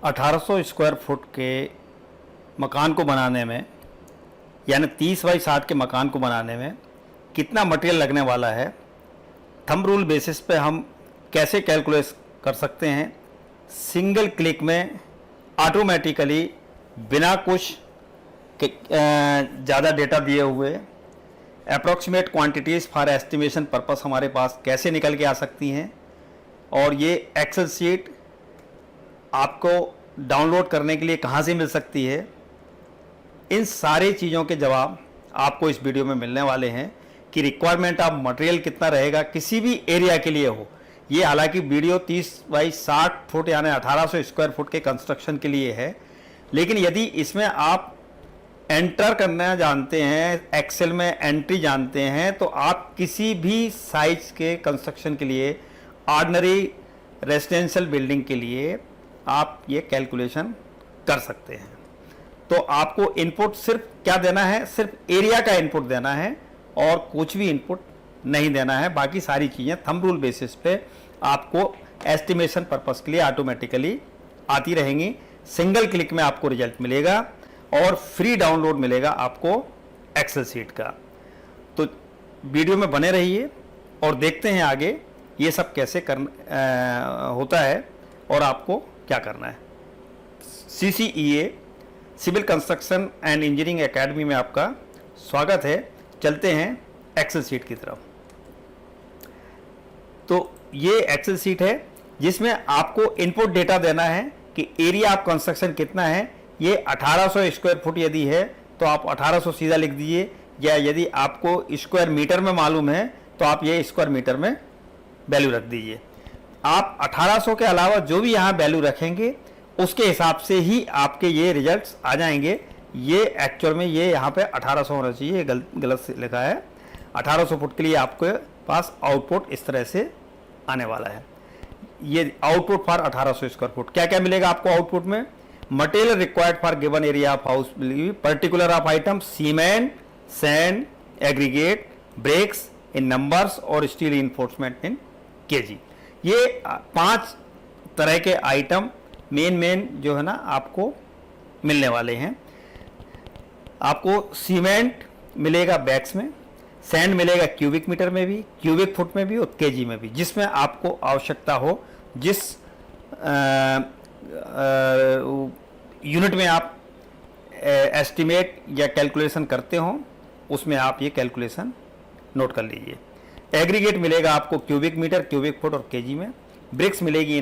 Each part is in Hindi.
1800 स्क्वायर फुट के मकान को बनाने में, यानी 30 बाई 60 के मकान को बनाने में कितना मटेरियल लगने वाला है, थंब रूल बेसिस पे हम कैसे कैलकुलेट कर सकते हैं। सिंगल क्लिक में ऑटोमेटिकली बिना कुछ ज़्यादा डेटा दिए हुए approximate quantities for estimation purpose हमारे पास कैसे निकल के आ सकती हैं। और ये एक्सेल शीट आपको डाउनलोड करने के लिए कहाँ से मिल सकती है, इन सारी चीज़ों के जवाब आपको इस वीडियो में मिलने वाले हैं कि रिक्वायरमेंट ऑफ मटेरियल कितना रहेगा किसी भी एरिया के लिए हो। ये हालांकि वीडियो 30 बाई 60 फुट यानी 1800 स्क्वायर फुट के कंस्ट्रक्शन के लिए है, लेकिन यदि इसमें आप एंटर करना जानते हैं, एक्सेल में एंट्री जानते हैं, तो आप किसी भी साइज के कंस्ट्रक्शन के लिए, ऑर्डिनरी रेजिडेंशियल बिल्डिंग के लिए आप ये कैलकुलेशन कर सकते हैं। तो आपको इनपुट सिर्फ क्या देना है, सिर्फ एरिया का इनपुट देना है और कुछ भी इनपुट नहीं देना है। बाकी सारी चीज़ें थंब रूल बेसिस पे आपको एस्टिमेशन पर्पस के लिए ऑटोमेटिकली आती रहेंगी। सिंगल क्लिक में आपको रिजल्ट मिलेगा और फ्री डाउनलोड मिलेगा आपको एक्सेल शीट का। तो वीडियो में बने रहिए और देखते हैं आगे ये सब कैसे होता है और आपको क्या करना है। CCEA civil construction and engineering academy में आपका स्वागत है। चलते हैं एक्सेल शीट की तरफ। तो ये एक्सेल शीट है जिसमें आपको इनपुट डेटा देना है कि एरिया ऑफ कंस्ट्रक्शन कितना है। ये 1800 स्क्वायर फुट यदि है तो आप 1800 सीधा लिख दीजिए, या यदि आपको स्क्वायर मीटर में मालूम है तो आप ये स्क्वायर मीटर में वैल्यू रख दीजिए। आप 1800 के अलावा जो भी यहाँ वैल्यू रखेंगे उसके हिसाब से ही आपके ये रिजल्ट्स आ जाएंगे। ये एक्चुअल में ये यहाँ पे 1800 होना चाहिए, गलत से लिखा है। 1800 फुट के लिए आपके पास आउटपुट इस तरह से आने वाला है। ये आउटपुट फॉर 1800 स्क्वायर फुट। क्या क्या मिलेगा आपको आउटपुट में? Material required for given area of house, particular of item, cement, sand, aggregate, bricks in numbers और स्टील इन्फोर्समेंट इन केजी। ये 5 तरह के आइटम मेन जो है ना आपको मिलने वाले हैं। आपको सीमेंट मिलेगा बैग्स में, सैंड मिलेगा क्यूबिक मीटर में भी, क्यूबिक फुट में भी और केजी में भी, जिसमें आपको आवश्यकता हो, जिस यूनिट में आप एस्टिमेट या कैलकुलेशन करते हो उसमें आप ये कैलकुलेशन नोट कर लीजिए। एग्रीगेट मिलेगा आपको क्यूबिक मीटर, क्यूबिक फुट और केजी में। ब्रिक्स मिलेगी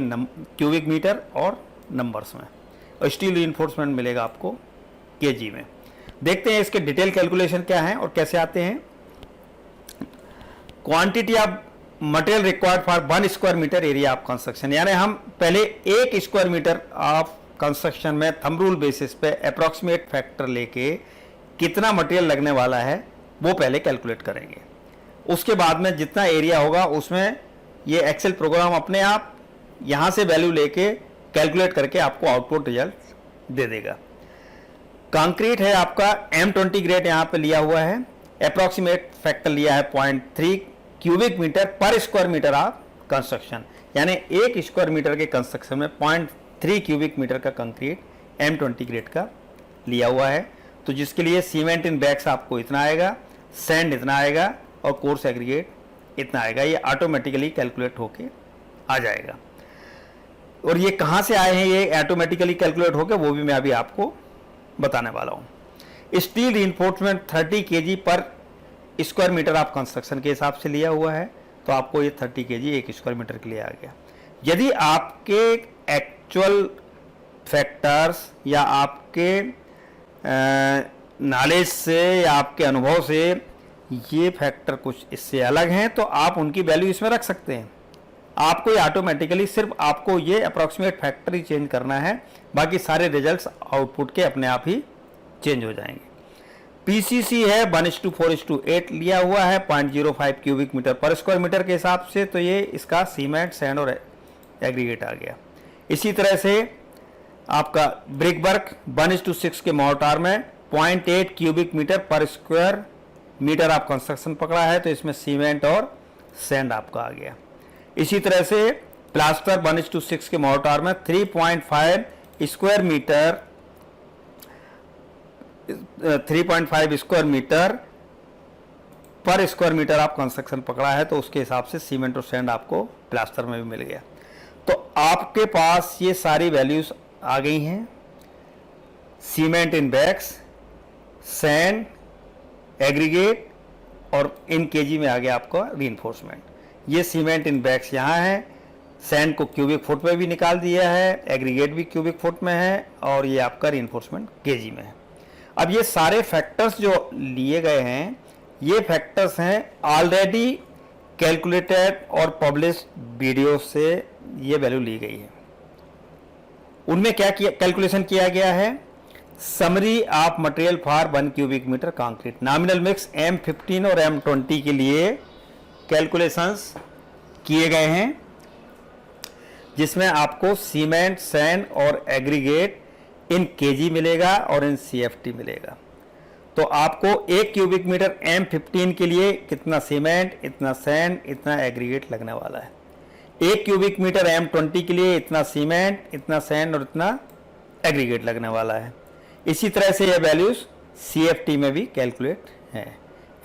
क्यूबिक मीटर और नंबर्स में, और स्टील रिइंफोर्समेंट मिलेगा आपको केजी में। देखते हैं इसके डिटेल कैलकुलेशन क्या है और कैसे आते हैं। Quantity of material required for 1 square metre area of construction, यानी हम पहले 1 स्क्वायर मीटर ऑफ कंस्ट्रक्शन में थंब रूल बेसिस पे अप्रॉक्सीमेट फैक्टर लेके कितना मटेरियल लगने वाला है वो पहले कैलकुलेट करेंगे। उसके बाद में जितना एरिया होगा उसमें ये एक्सेल प्रोग्राम अपने आप यहाँ से वैल्यू लेके कैलकुलेट करके आपको आउटपुट रिजल्ट दे देगा। कंक्रीट है आपका M20 ग्रेड यहाँ पे लिया हुआ है। अप्रॉक्सीमेट फैक्टर लिया है 0.3 क्यूबिक मीटर पर स्क्वायर मीटर ऑफ कंस्ट्रक्शन, यानी 1 स्क्वायर मीटर के कंस्ट्रक्शन में 0.3 क्यूबिक मीटर का कंक्रीट M20 ग्रेड का लिया हुआ है। तो जिसके लिए सीमेंट इन बैग्स आपको इतना आएगा, सैंड इतना आएगा और कोर्स एग्रीगेट इतना आएगा। ये ऑटोमेटिकली कैलकुलेट होके आ जाएगा। और ये कहाँ से आए हैं ये ऑटोमेटिकली कैलकुलेट होके, वो भी मैं अभी आपको बताने वाला हूँ। स्टील रिइंफोर्समेंट 30 kg पर स्क्वायर मीटर ऑफ कंस्ट्रक्शन के हिसाब से लिया हुआ है, तो आपको ये 30 kg 1 स्क्वायर मीटर के लिए आ गया। यदि आपके एक्चुअल फैक्टर्स या आपके नॉलेज से या आपके अनुभव से ये फैक्टर कुछ इससे अलग हैं तो आप उनकी वैल्यू इसमें रख सकते हैं। आपको ये ऑटोमेटिकली सिर्फ आपको ये अप्रॉक्सीमेट फैक्टर ही चेंज करना है, बाकी सारे रिजल्ट्स आउटपुट के अपने आप ही चेंज हो जाएंगे। PCC है 1:4:8 लिया हुआ है 0.05 क्यूबिक मीटर पर स्क्वायर मीटर के हिसाब से, तो ये इसका सीमेंट, सैंड और एग्रीगेट आ गया। इसी तरह से आपका ब्रिक वर्क 1:6 के मोर्टार में 0.8 क्यूबिक मीटर पर स्क्वायर मीटर आप कंस्ट्रक्शन पकड़ा है, तो इसमें सीमेंट और सैंड आपका आ गया। इसी तरह से प्लास्टर 1:6 के मोर्टार में 3.5 स्क्वायर मीटर 3.5 स्क्वायर मीटर पर स्क्वायर मीटर आप कंस्ट्रक्शन पकड़ा है, तो उसके हिसाब से सीमेंट और सैंड आपको प्लास्टर में भी मिल गया। तो आपके पास ये सारी वैल्यूज आ गई हैं। सीमेंट इन बैग्स, सैंड, एग्रीगेट और इन केजी में आ गया आपका रीइंफोर्समेंट। ये सीमेंट इन बैग्स यहाँ है, सैंड को क्यूबिक फुट में भी निकाल दिया है, एग्रीगेट भी क्यूबिक फुट में है और ये आपका रीइंफोर्समेंट केजी में है। अब ये सारे फैक्टर्स जो लिए गए हैं, ये फैक्टर्स हैं ऑलरेडी कैलकुलेटेड और पब्लिश्ड वीडियो से ये वैल्यू ली गई है। उनमें क्या किया, कैलकुलेशन किया गया है, summary of material for 1 cubic metre concrete, nominal mix M15 और M20 के लिए कैलकुलेशंस किए गए हैं, जिसमें आपको सीमेंट, सैंड और एग्रीगेट इन केजी मिलेगा और इन CFT मिलेगा। तो आपको 1 क्यूबिक मीटर M15 के लिए कितना सीमेंट, इतना सैंड, इतना एग्रीगेट लगने वाला है। 1 क्यूबिक मीटर M20 के लिए इतना सीमेंट, इतना सैंड और इतना एग्रीगेट लगने वाला है। इसी तरह से ये वैल्यूज CFT में भी कैलकुलेट हैं,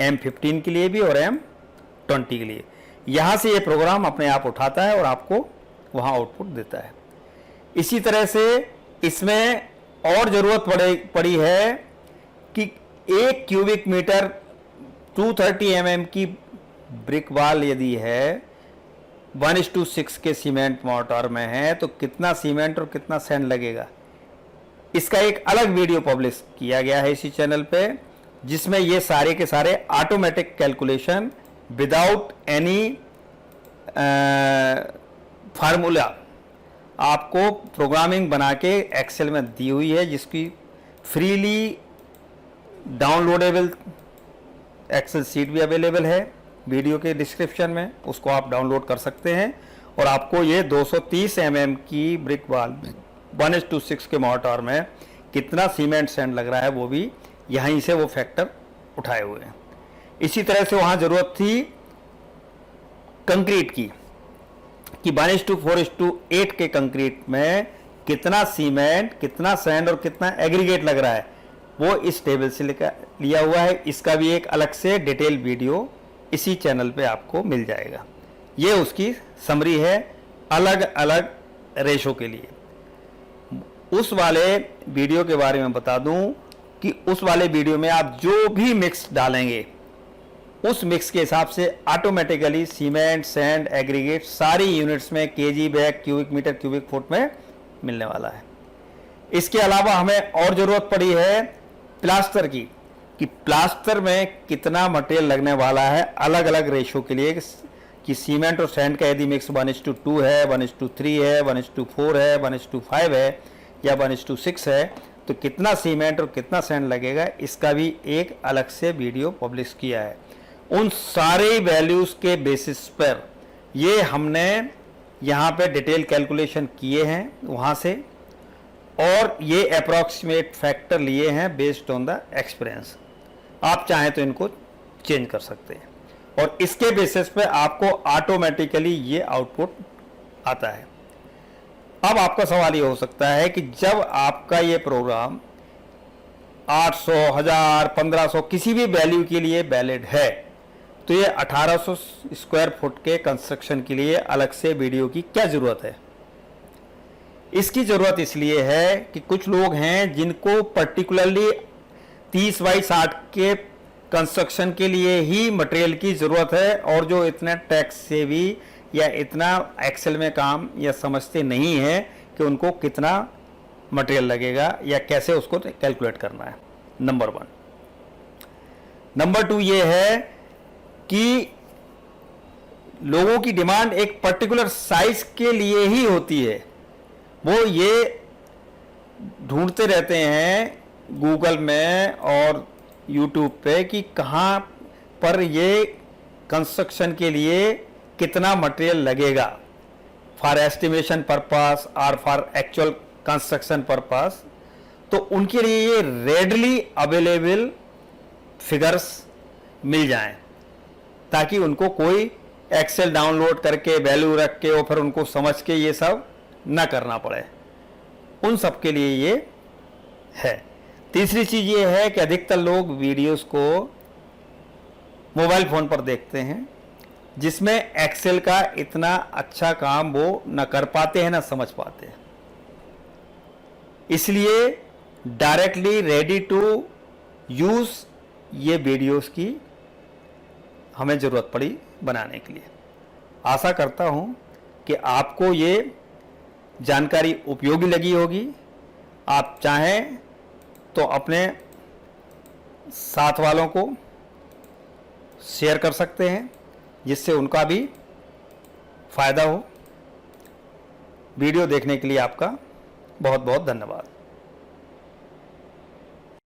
M15 के लिए भी और M20 के लिए। यहाँ से ये प्रोग्राम अपने आप उठाता है और आपको वहाँ आउटपुट देता है। इसी तरह से इसमें और ज़रूरत पड़ी है कि 1 क्यूबिक मीटर 230 mm की ब्रिक वॉल यदि है 1:6 के सीमेंट मोर्टार में है, तो कितना सीमेंट और कितना सैंड लगेगा, इसका एक अलग वीडियो पब्लिश किया गया है इसी चैनल पे, जिसमें ये सारे के सारे automatic calculation without any formula आपको प्रोग्रामिंग बना के एक्सेल में दी हुई है, जिसकी फ्रीली डाउनलोडेबल एक्सेल शीट भी अवेलेबल है वीडियो के डिस्क्रिप्शन में, उसको आप डाउनलोड कर सकते हैं। और आपको ये 230 mm की ब्रिक वॉल 1:6 के मोर्टार में कितना सीमेंट सैंड लग रहा है, वो भी यहीं से वो फैक्टर उठाए हुए हैं। इसी तरह से वहाँ ज़रूरत थी कंक्रीट की, कि 1:4:8 के कंक्रीट में कितना सीमेंट, कितना सैंड और कितना एग्रीगेट लग रहा है, वो इस टेबल से लिया हुआ है। इसका भी एक अलग से डिटेल वीडियो इसी चैनल पे आपको मिल जाएगा। ये उसकी समरी है अलग अलग रेशो के लिए। उस वाले वीडियो के बारे में बता दूं कि उस वाले वीडियो में आप जो भी मिक्स डालेंगे, उस मिक्स के हिसाब से ऑटोमेटिकली सीमेंट, सैंड, एग्रीगेट सारी यूनिट्स में KG, bag, cubic metre, cubic foot में मिलने वाला है। इसके अलावा हमें और ज़रूरत पड़ी है प्लास्टर की, कि प्लास्टर में कितना मटेरियल लगने वाला है अलग अलग रेशो के लिए, कि सीमेंट और सैंड का यदि मिक्स 1:2 है, 1:3 है, 1:4 है, 1:5 है या 1:6 है, तो कितना सीमेंट और कितना सैंड लगेगा, इसका भी एक अलग से वीडियो पब्लिश किया है। उन सारे वैल्यूज़ के बेसिस पर ये हमने यहाँ पे डिटेल कैलकुलेशन किए हैं वहाँ से, और ये अप्रॉक्सीमेट फैक्टर लिए हैं बेस्ड ऑन द एक्सपीरियंस। आप चाहें तो इनको चेंज कर सकते हैं और इसके बेसिस पे आपको ऑटोमेटिकली ये आउटपुट आता है। अब आपका सवाल ये हो सकता है कि जब आपका ये प्रोग्राम 800, 1000, 1500 किसी भी वैल्यू के लिए वैलिड है, तो ये 1800 स्क्वायर फुट के कंस्ट्रक्शन के लिए अलग से वीडियो की क्या ज़रूरत है? इसकी ज़रूरत इसलिए है कि कुछ लोग हैं जिनको पर्टिकुलरली 30x60 के कंस्ट्रक्शन के लिए ही मटेरियल की ज़रूरत है, और जो इतना टैक्स से भी या इतना एक्सेल में काम या समझते नहीं है कि उनको कितना मटेरियल लगेगा या कैसे उसको कैलकुलेट करना है। नंबर 1। नंबर 2 ये है कि लोगों की डिमांड एक पर्टिकुलर साइज के लिए ही होती है। वो ये ढूंढते रहते हैं गूगल में और यूट्यूब पे कि कहाँ पर ये कंस्ट्रक्शन के लिए कितना मटेरियल लगेगा, फॉर एस्टिमेशन पर्पस और फॉर एक्चुअल कंस्ट्रक्शन पर्पस। तो उनके लिए ये रेडली अवेलेबल फिगर्स मिल जाएं, ताकि उनको कोई एक्सेल डाउनलोड करके वैल्यू रख के और फिर उनको समझ के ये सब ना करना पड़े। उन सब के लिए ये है। तीसरी चीज़ ये है कि अधिकतर लोग वीडियोस को मोबाइल फ़ोन पर देखते हैं, जिसमें एक्सेल का इतना अच्छा काम वो न कर पाते हैं, न समझ पाते हैं। इसलिए डायरेक्टली रेडी टू यूज़ ये वीडियोस की हमें ज़रूरत पड़ी बनाने के लिए। आशा करता हूँ कि आपको ये जानकारी उपयोगी लगी होगी। आप चाहें तो अपने साथ वालों को शेयर कर सकते हैं, जिससे उनका भी फ़ायदा हो। वीडियो देखने के लिए आपका बहुत बहुत धन्यवाद।